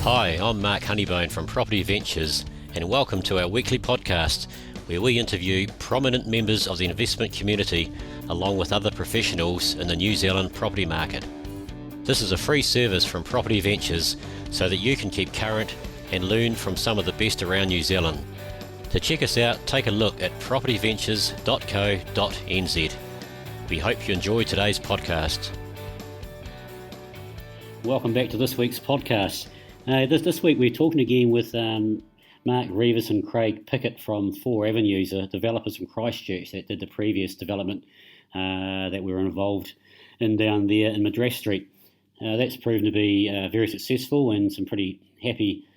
Hi, I'm Mark Honeybone from Property Ventures, and welcome to our weekly podcast where we interview prominent members of the investment community along with other professionals in the New Zealand property market. This is a free service from Property Ventures so that you can keep current and learn from some of the best around New Zealand. To check us out, take a look at propertyventures.co.nz. We hope you enjoy today's podcast. Welcome back to this week's podcast. This week we're talking again with Mark Rivas and Craig Pickett from 4 Avenues, developers from Christchurch that did the previous development that we were involved in down there in Madras Street. That's proven to be very successful, and some pretty happy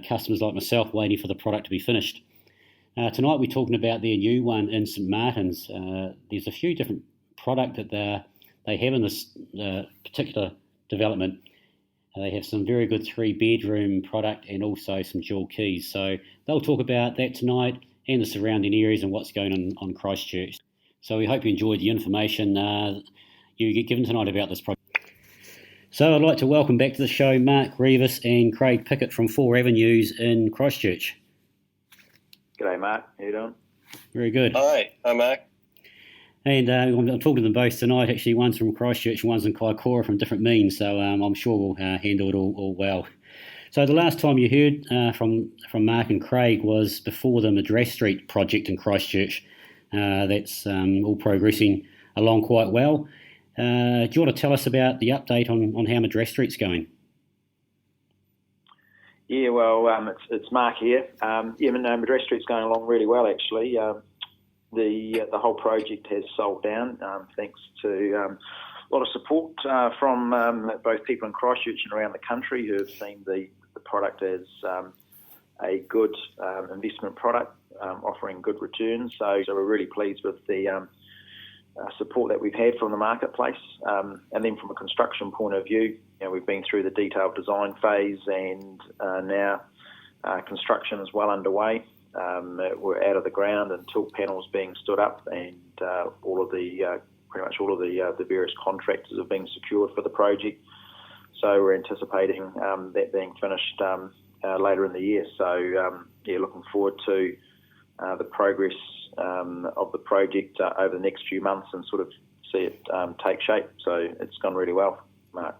customers like myself waiting for the product to be finished. Tonight we're talking about their new one in St Martin's. There's a few different product that they have in this particular development. They have some very good 3-bedroom product and also some dual keys. So they'll talk about that tonight and the surrounding areas and what's going on Christchurch. So we hope you enjoyed the information you get given tonight about this project. So I'd like to welcome back to the show Mark Rivas and Craig Pickett from 4 Avenues in Christchurch. G'day, Mark. How you doing? Very good. Hi, I'm Mark. And I'm talking to them both tonight. Actually, one's from Christchurch and one's in Kaikoura from different means, so I'm sure we'll handle it all well. So the last time you heard from Mark and Craig was before the Madras Street project in Christchurch. That's all progressing along quite well. Do you want to tell us about the update on how Madras Street's going? Yeah, well, it's Mark here. Madras Street's going along really well, actually. The whole project has sold down thanks to a lot of support from both people in Christchurch and around the country who have seen the product as a good investment product, offering good returns. So we're really pleased with the support that we've had from the marketplace. And then from a construction point of view, we've been through the detailed design phase, and now construction is well underway. We're out of the ground and tilt panels being stood up, and pretty much all of the various contractors have been secured for the project. So we're anticipating that being finished later in the year. So looking forward to the progress of the project over the next few months and sort of see it take shape. So it's gone really well, Mark.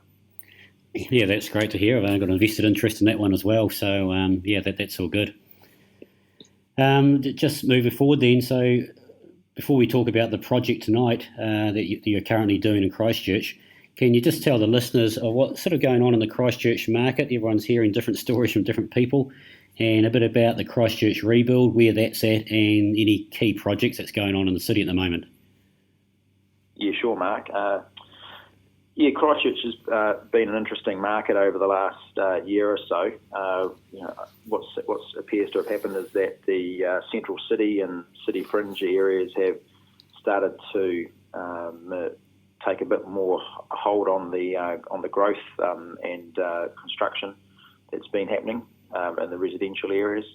Yeah, that's great to hear. I've got an invested interest in that one as well. So that's all good. Just moving forward then, so before we talk about the project tonight that you're currently doing in Christchurch, can you just tell the listeners of what's sort of going on in the Christchurch market? Everyone's hearing different stories from different people, and a bit about the Christchurch rebuild, where that's at, and any key projects that's going on in the city at the moment. Yeah, sure, Mark. Christchurch has been an interesting market over the last year or so. What appears to have happened is that the central city and city fringe areas have started to take a bit more hold on the growth and construction that's been happening in the residential areas,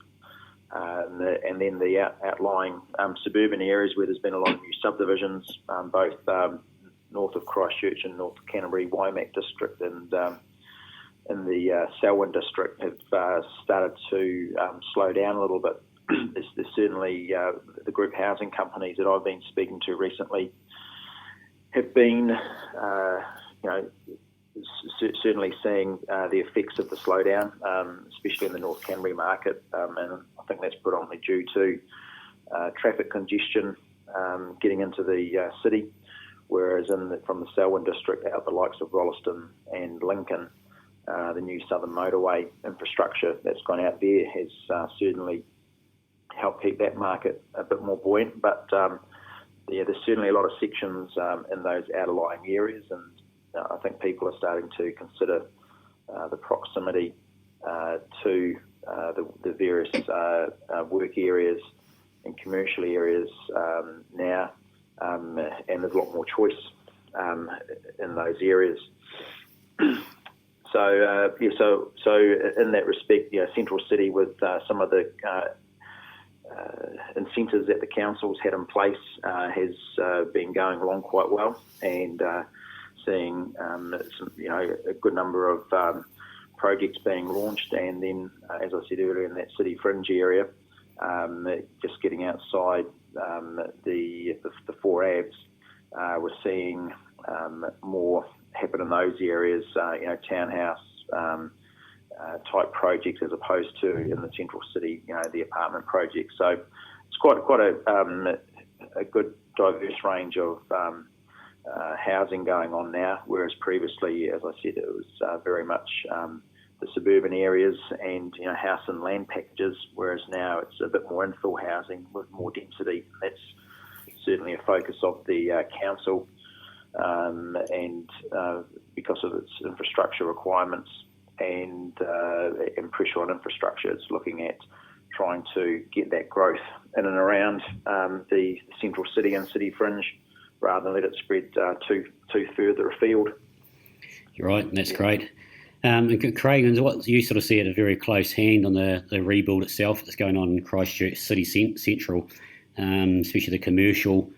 and then the outlying suburban areas where there's been a lot of new subdivisions, both north of Christchurch and north of Canterbury, Waimak district, and in the Selwyn district have started to slow down a little bit. There's certainly the group housing companies that I've been speaking to recently have been certainly seeing the effects of the slowdown, especially in the North Canterbury market, and I think that's predominantly due to traffic congestion getting into the city. Whereas from the Selwyn district out the likes of Rolleston and Lincoln, the new southern motorway infrastructure that's gone out there has certainly helped keep that market a bit more buoyant. But there's certainly a lot of sections in those outlying areas, and I think people are starting to consider the proximity to the various work areas and commercial areas now. And there's a lot more choice in those areas. So in that respect, Central City with some of the incentives that the council's had in place has been going along quite well, and seeing a good number of projects being launched, and then, as I said earlier, in that city fringe area, just getting outside the four abs, we're seeing more happen in those areas, townhouse type projects, as opposed to in the central city, the apartment projects. So it's quite a good diverse range of housing going on now, whereas previously, as I said, it was very much the suburban areas and house and land packages, whereas now it's a bit more infill housing with more density. That's certainly a focus of the council, and because of its infrastructure requirements and pressure on infrastructure, it's looking at trying to get that growth in and around the central city and city fringe, rather than let it spread too further afield. You're right, and that's great. And Craig, what you sort of see at a very close hand on the rebuild itself that's going on in Christchurch City Central, especially the commercial,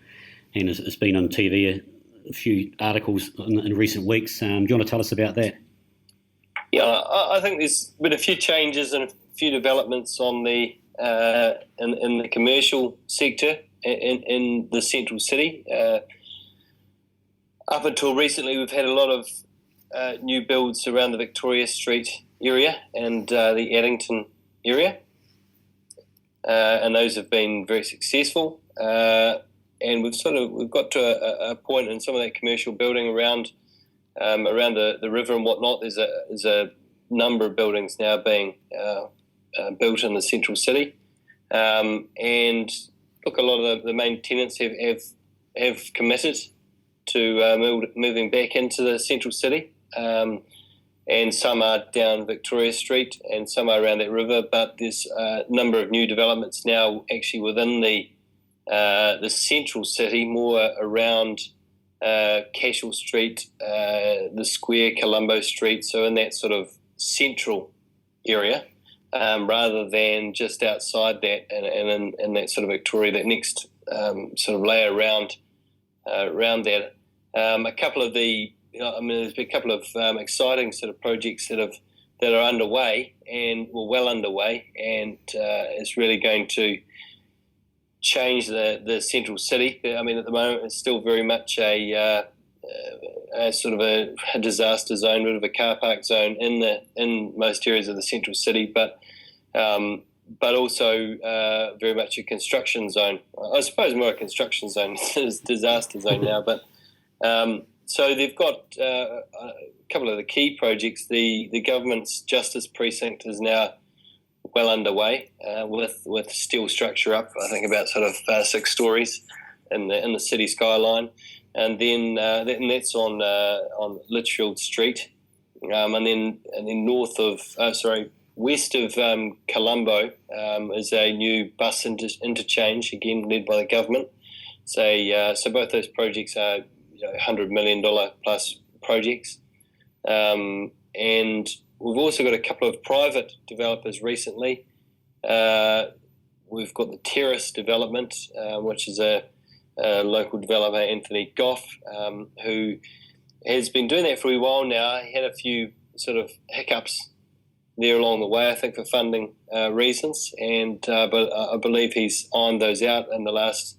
and it's been on TV a few articles in recent weeks. Do you want to tell us about that? Yeah, I think there's been a few changes and a few developments on the in the commercial sector in the central city. Up until recently, we've had a lot of new builds around the Victoria Street area and the Addington area, and those have been very successful. And we've got to a point in some of that commercial building around the river and whatnot. There's a number of buildings now being built in the central city, and look, a lot of the main tenants have committed to moving back into the central city, and some are down Victoria Street and some are around that river. But there's a number of new developments now actually within the central city, more around Cashel Street, the Square, Colombo Street, so in that sort of central area, rather than just outside that and in that sort of Victoria, that next sort of layer around that. A couple of there's been a couple of exciting sort of projects that are underway and well underway, and it's really going to change the central city. I mean, at the moment, it's still very much a sort of a disaster zone, bit of a car park zone in most areas of the central city, but also very much a construction zone. I suppose more a construction zone is disaster zone now, but so they've got a couple of the key projects. The government's Justice Precinct is now well underway with steel structure up, I think about sort of 6 stories in the city skyline, and then that's on Litchfield Street, and then west of Colombo is a new bus interchange, again led by the government. So both those projects are $100 million plus projects, and we've also got a couple of private developers recently. We've got the Terrace development, which is a local developer, Anthony Goff, who has been doing that for a while now. He had a few sort of hiccups there along the way, I think, for funding reasons, but I believe he's ironed those out in the last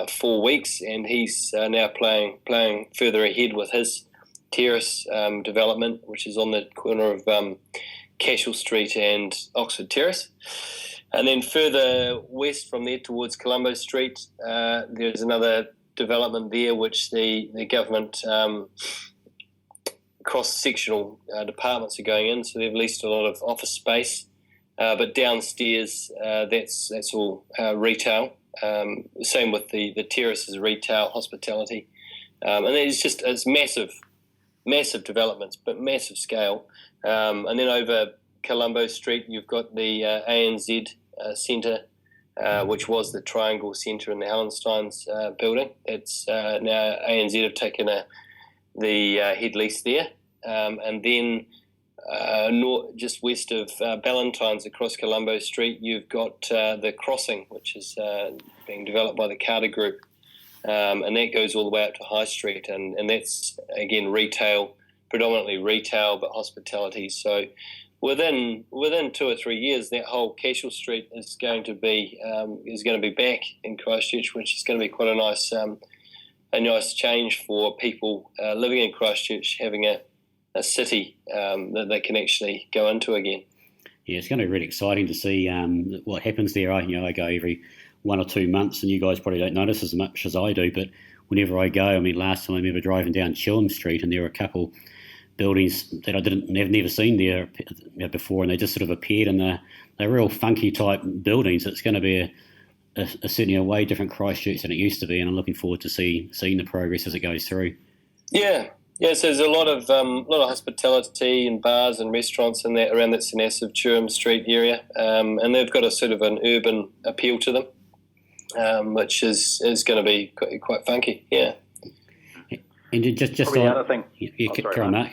4 weeks, and he's now playing further ahead with his Terrace development, which is on the corner of Cashel Street and Oxford Terrace. And then further west from there towards Colombo Street, there's another development there which the government cross-sectional departments are going in, so they've leased a lot of office space, but downstairs that's all retail. Same with the terraces, retail, hospitality, and it's massive developments, but massive scale. And then over Colombo Street, you've got the ANZ Centre, which was the Triangle Centre in the Hallensteins building. It's now ANZ have taken the head lease there, and then just west of Ballantynes across Colombo Street, you've got the Crossing, which is being developed by the Carter Group, and that goes all the way up to High Street, and that's again retail, predominantly retail, but hospitality. So within 2 or 3 years, that whole Cashel Street is going to be back in Christchurch, which is going to be quite a nice change for people living in Christchurch, having a city that they can actually go into again. Yeah, it's going to be really exciting to see what happens there. I go every 1 or 2 months, and you guys probably don't notice as much as I do, but whenever I go, last time I remember driving down Chilham Street, and there were a couple buildings that I never seen there before, and they just sort of appeared, and they're real funky type buildings. It's going to be certainly a way different Christchurch than it used to be, and I'm looking forward to seeing the progress as it goes through. Yeah. So there's a lot of hospitality and bars and restaurants in that around that Senasive Chilham Street area, and they've got a sort of an urban appeal to them, which is going to be quite funky. Yeah. And just the other thing. Carry on, Mark.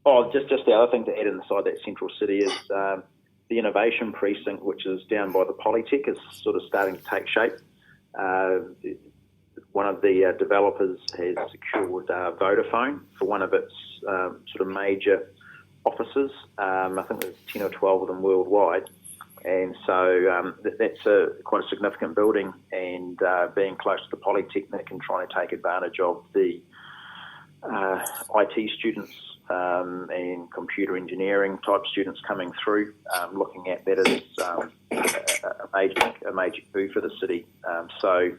Oh, just the other thing to add inside that central city is the innovation precinct, which is down by the Polytech, is sort of starting to take shape. One of the developers has secured Vodafone for one of its sort of major offices. I think there's 10 or 12 of them worldwide. And so that's quite a significant building, and being close to the Polytechnic and trying to take advantage of the IT students and computer engineering type students coming through, looking at that as a major move for the city. So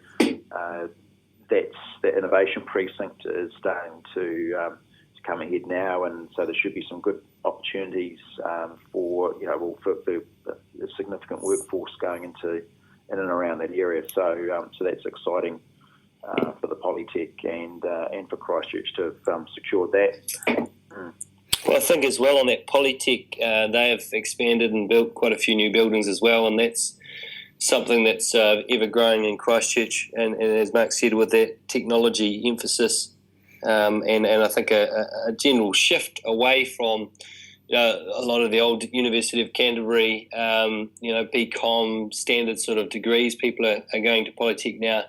the innovation precinct is starting to come ahead now, and so there should be some good opportunities for a significant workforce going in and around that area. So that's exciting for the Polytech and for Christchurch to have secured that. Well, I think as well on that Polytech, they have expanded and built quite a few new buildings as well, and that's something that's ever growing in Christchurch, and as Mark said, with that technology emphasis, and I think a general shift away from a lot of the old University of Canterbury, BCom standard sort of degrees. People are going to Polytech now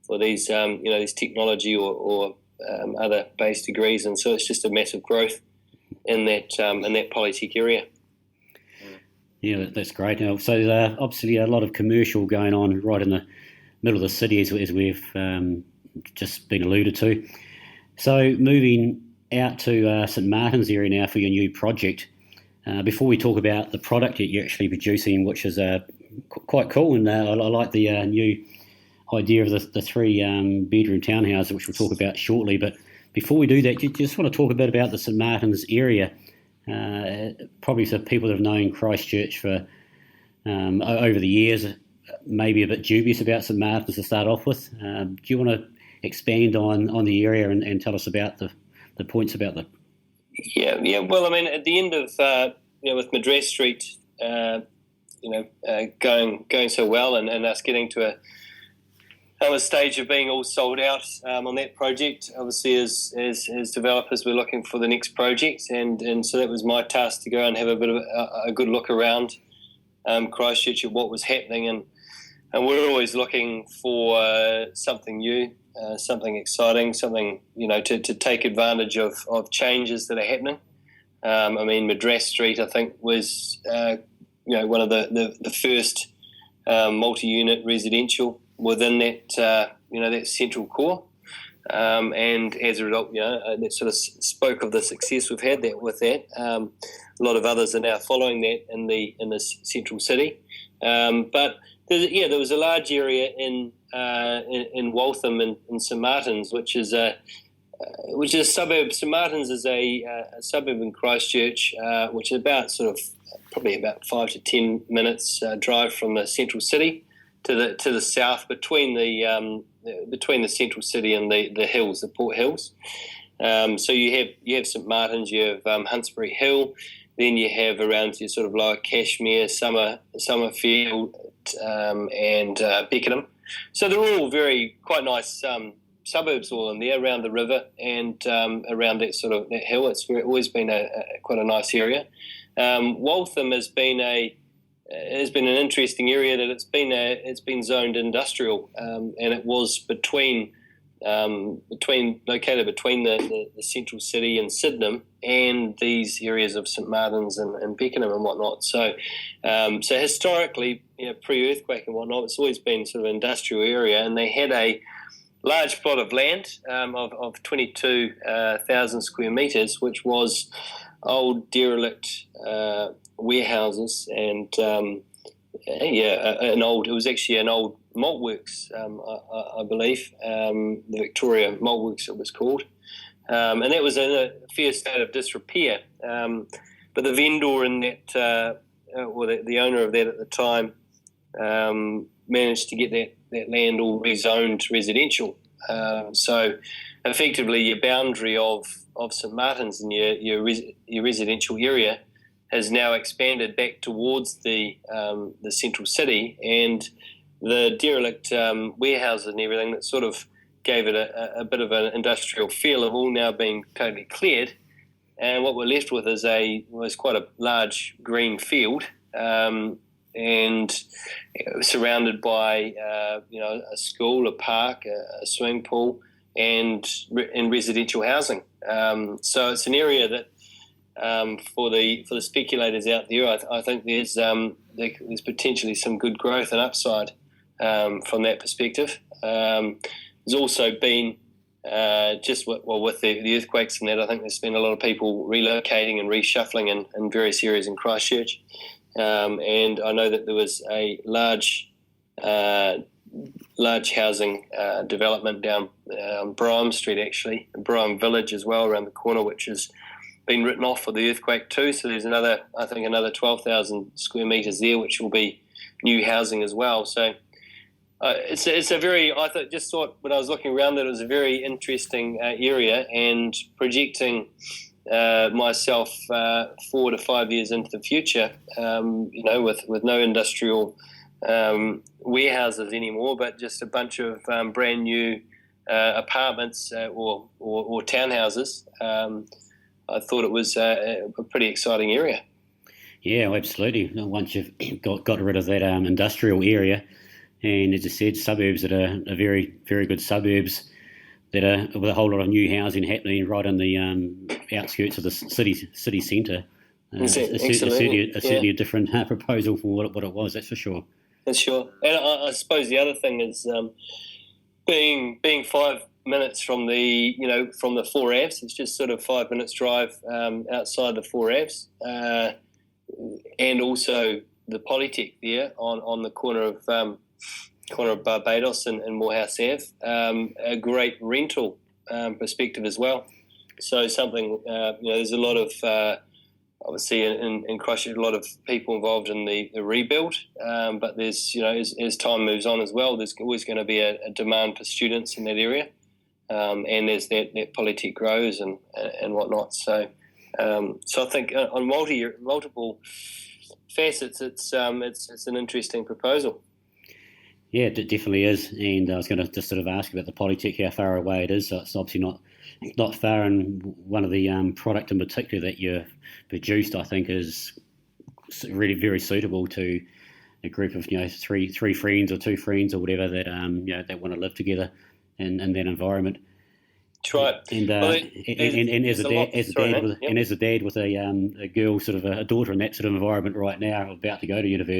for these these technology or other based degrees, and so it's just a massive growth in that Polytech area. Yeah, that's great. Now, so obviously a lot of commercial going on right in the middle of the city, as we've just been alluded to. So moving out to St Martin's area now for your new project. Before we talk about the product that you're actually producing, which is quite cool, and I like the new idea of the 3-bedroom townhouse, which we'll talk about shortly. But before we do that, you just want to talk a bit about the St Martin's area. Probably for people that have known Christchurch for over the years, maybe a bit dubious about St Martin's to start off with. Do you want to expand on the area and tell us about the points about the... Yeah. Well, at the end of with Madras Street, going so well, and us getting to a stage of being all sold out on that project. Obviously, as developers, we're looking for the next project, and so that was my task to go and have a bit of a good look around Christchurch at what was happening, and we're always looking for something new, something exciting, something to take advantage of changes that are happening. Madras Street, I think, was one of the first multi-unit residential within that that central core, and as a result, that sort of spoke of the success we've had with that. A lot of others are now following that in the central city, but there was a large area in Waltham and in St Martin's, which is a suburb. St Martin's is a suburb in Christchurch, which is probably about 5 to 10 minutes drive from the central city to the south, between the central city and the hills, the Port Hills. So you have St Martin's, you have Huntsbury Hill, then you have around your sort of Lower Cashmere, Summerfield, and Beckenham. So they're all quite nice suburbs all in there around the river and around that sort of that hill. It's always been quite a nice area. Waltham has been an interesting area that it's been zoned industrial, and it was between located between the central city and Sydenham and these areas of St Martin's and Beckenham and whatnot. So historically, pre-earthquake and whatnot, it's always been sort of an industrial area, and they had a large plot of land of 22,000 square metres, which was old derelict warehouses and it was actually an old malt works, I believe, the Victoria Malt Works it was called, and that was in a fair state of disrepair. But the vendor in that, or the owner of that at the time, managed to get that land all rezoned residential. So effectively, your boundary of St Martin's and your residential area has now expanded back towards the central city, and the derelict warehouses and everything that sort of gave it a bit of an industrial feel have all now been totally cleared, and what we're left with was quite a large green field, and surrounded by a school, a park, a swimming pool, and residential housing. So it's an area that for the speculators out there, I think there's potentially some good growth and upside from that perspective. There's also been with the earthquakes and that, I think there's been a lot of people relocating and reshuffling in various areas in Christchurch. And I know that there was a large housing development down Brougham Street, actually, and Brougham Village as well, around the corner, which has been written off for the earthquake too. So there's another 12,000 square metres there, which will be new housing as well. So it's a very, just thought when I was looking around that it was a very interesting area, and projecting myself 4 to 5 years into the future, with no industrial warehouses anymore, but just a bunch of brand new apartments or townhouses. I thought it was a pretty exciting area. Yeah, absolutely. Once you've got rid of that industrial area, and as I said, suburbs that are very, very good suburbs that are with a whole lot of new housing happening right in the outskirts of the city centre. It's certainly a different proposal for what it was, that's for sure. That's sure. And I suppose the other thing is being 5 minutes from the 4 Avs. It's just sort of 5 minutes drive outside the 4 Avs, and also the Polytech there on the corner of Barbados and Morehouse Ave. A great rental perspective as well. So something there's a lot of obviously in Christchurch, a lot of people involved in the rebuild, but there's as time moves on as well, there's always going to be a demand for students in that area. And as that Polytech grows and whatnot, so I think on multiple facets, it's an interesting proposal. Yeah, it definitely is. And I was going to just sort of ask about the Polytech, how far away it is. So it's obviously not far. And one of the product in particular that you've produced, I think, is really very suitable to a group of three friends or two friends or whatever that that want to live together in that environment. That's right. And as a dad with a girl, sort of a daughter in that sort of environment right now, about to go to university,